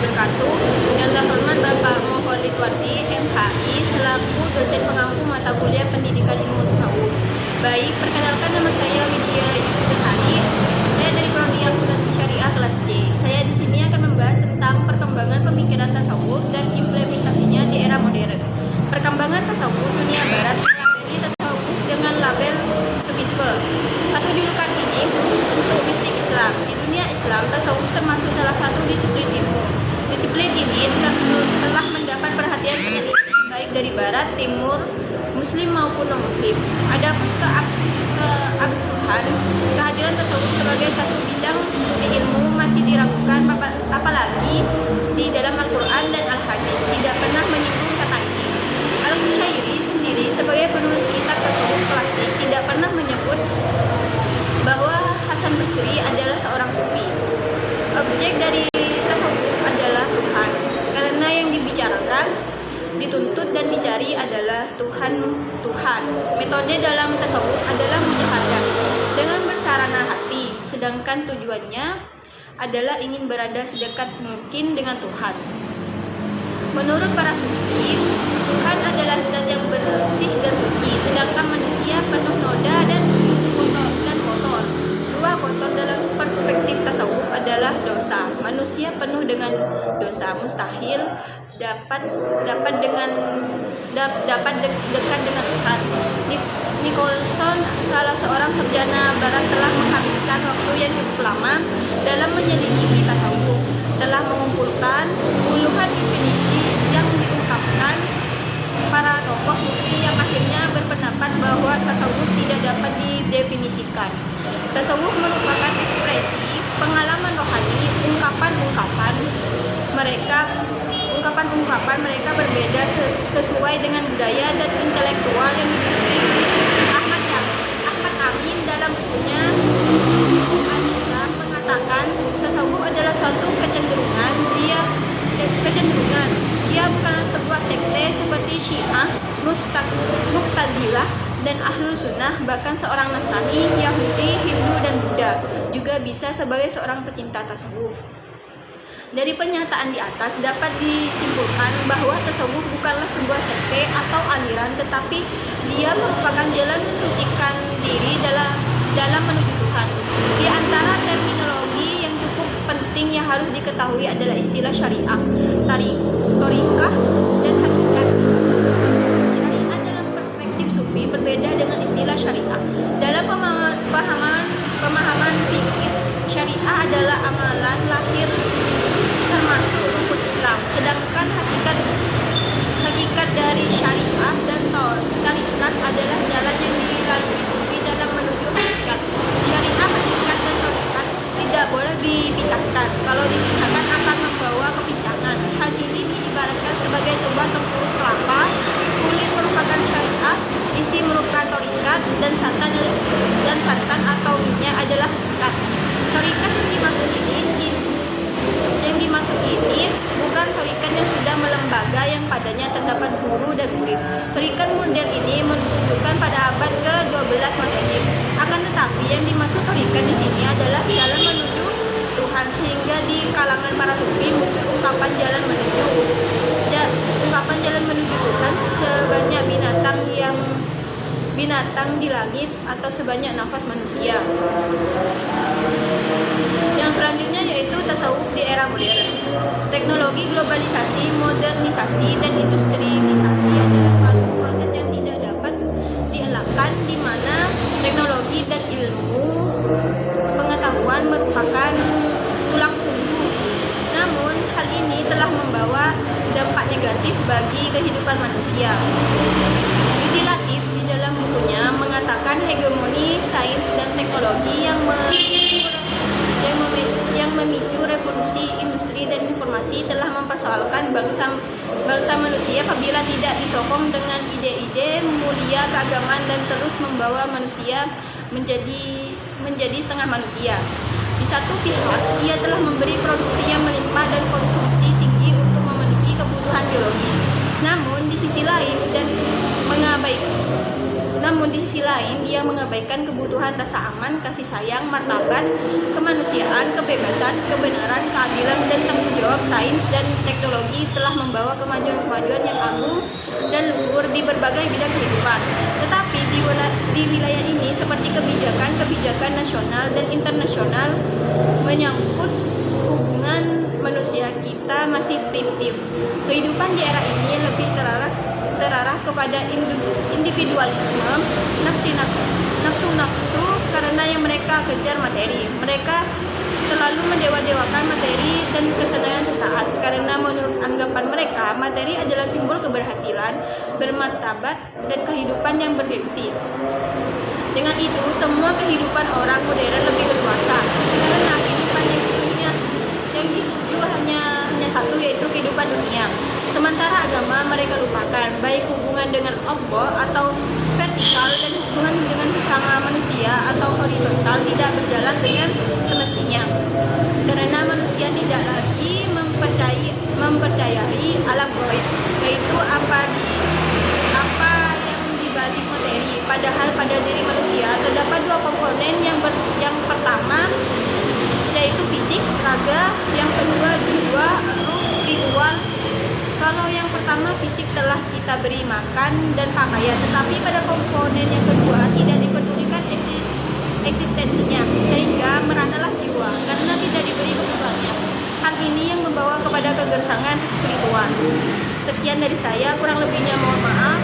wabarakatuh. Yang terhormat Bapak Mukholid Wardi, MHI, selaku dosen pengampu mata kuliah Pendidikan Ilmu Tasawuf. Baik, perkenalkan nama saya Widya Yusudasari. Saya dari Prodi Akuntansi Syariah kelas C. Saya di sini akan membahas tentang perkembangan pemikiran tasawuf dan implementasinya di era modern. Perkembangan tasawuf dunia barat melabeli tasawuf dengan label sufisme. Satu julukan ini khusus untuk mistik Islam. Di dunia Islam, tasawuf termasuk salah satu disiplin ilmu. Disiplin ini telah mendapat perhatian peneliti baik dari barat, timur, muslim maupun non-muslim. Adapun keabsahan kehadiran tasawuf sebagai satu bidang studi ilmu masih diragukan, apalagi di dalam Al-Quran dan Al-Hadis tidak pernah menyinggung kata ini. Al-Qushairi sendiri sebagai penulis kitab tasawuf klasik tidak pernah menyebut bahwa Hasan Basri adalah seorang sufi. Objek dari tasawuf adalah Tuhan, karena yang dibicarakan, dituntut dan dicari adalah Tuhan. Metode dalam tasawuf adalah mujahadah dengan bersarana hati, sedangkan tujuannya adalah ingin berada sedekat mungkin dengan Tuhan. Menurut para sufi, Tuhan adalah zat yang bersih dan suci, sedangkan manusia penuh noda dan kotor. Dua kotor dalam perspektif tasawuf adalah dosa. Manusia penuh dengan dosa, mustahil dapat dekat dengan Tuhan. Nicholson, salah seorang sarjana barat, telah menghabiskan waktu yang cukup lama dalam menyelidiki tasawuf, telah mengumpulkan puluhan definisi yang diungkapkan para tokoh sufi yang akhirnya berpendapat bahwa tasawuf tidak dapat didefinisikan. Tasawuf merupakan ekspresi pengalaman rohani, ungkapan mereka berbeda sesuai dengan budaya dan intelektual yang dimiliki. Ahmad Amin dalam bukunya Al-Islam mengatakan tasawuf adalah suatu kecenderungan. Dia bukanlah sebuah sekte seperti Syiah, Mu'tazilah, dan Ahlul Sunnah. Bahkan seorang Nasrani, Yahudi, Hindu, dan Buddha juga bisa sebagai seorang pecinta tasawuf. Dari pernyataan di atas dapat disimpulkan bahwa tasawuf bukanlah sebuah sekte atau aliran, tetapi dia merupakan jalan mensucikan diri dalam menuju Tuhan. Di antara terminologi yang cukup penting yang harus diketahui adalah istilah syariah, thariqah, dan hakikat. Syariah dalam perspektif sufi berbeda dengan istilah syariah. Dalam pemahaman fikih, syariah adalah amalan lahir termasuk rukun Islam, sedangkan hakikat dari syariah dan tarikat adalah jalan yang dilalui sufi dalam menuju hakikat. Syariah, hakikat, dan tarikat tidak boleh dipisahkan. Kalau dipisahkan akan membawa kepincangan. Hal ini diibaratkan sebagai sebuah tempurung kelapa. Kulit merupakan syariah, isi merupakan tarikat, dan santan atau minyak adalah hakikat. Tarikat yang dimaksud ini bukan tarikat yang sudah melembaga yang padanya terdapat guru dan murid. Tarikat modern ini menunjukkan pada abad ke-12 Masehi. Akan tetapi yang dimaksud tarikat di sini adalah jalan menuju Tuhan, sehingga di kalangan para sufi muncul ungkapan jalan menuju Tuhan sebanyak binatang di langit atau sebanyak nafas manusia. Yang selanjutnya yaitu tasawuf di era modern. Teknologi, globalisasi, modernisasi, dan industrialisasi adalah suatu proses yang tidak dapat dielakkan, di mana teknologi dan ilmu pengetahuan merupakan tulang punggung. Namun hal ini telah membawa dampak negatif bagi kehidupan manusia. Yudi Latif di dalam bukunya mengatakan hegemoni sains dan teknologi yang memicu revolusi industri dan informasi telah mempersoalkan bangsa manusia apabila tidak disokong dengan ide-ide mulia keagamaan dan terus membawa manusia menjadi setengah manusia. Di satu pihak, ia telah memberi produksi yang melimpah dan konsumsi tinggi untuk memenuhi kebutuhan biologis. Namun di sisi lain, dan Namun di sisi lain, dia mengabaikan kebutuhan rasa aman, kasih sayang, martabat, kemanusiaan, kebebasan, kebenaran, keadilan, dan tanggung jawab. Sains dan teknologi telah membawa kemajuan-kemajuan yang agung dan luhur di berbagai bidang kehidupan. Tetapi di wilayah ini, seperti kebijakan nasional dan internasional menyangkut hubungan manusia, kita masih primitif. Kehidupan di era ini lebih terarah kepada individualisme, nafsu karena yang mereka kejar materi. Mereka terlalu mendewa-dewakan materi dan kesenangan sesaat, karena menurut anggapan mereka materi adalah simbol keberhasilan, bermartabat, dan kehidupan yang bergengsi. Dengan itu, semua kehidupan orang modern lebih leluasa, karena kehidupan yang dituju hanya satu, yaitu kehidupan dunia. Sementara agama mereka lupakan, baik hubungan dengan Allah atau vertikal, dan hubungan dengan sesama manusia atau horizontal tidak berjalan dengan semestinya. Karena manusia tidak lagi mempercayai alam gaib, yaitu apa yang dibalik materi. Padahal pada diri manusia terdapat dua komponen, yang pertama yaitu fisik, raga, yang kedua jiwa, ruh, spiritual. Kalau yang pertama fisik telah kita beri makan dan pakaian, tetapi pada komponen yang kedua tidak dipedulikan eksistensinya, sehingga meranalah jiwa karena tidak diberi kebutuhannya. Hal ini yang membawa kepada kegersangan spiritual. Sekian dari saya, kurang lebihnya mohon maaf.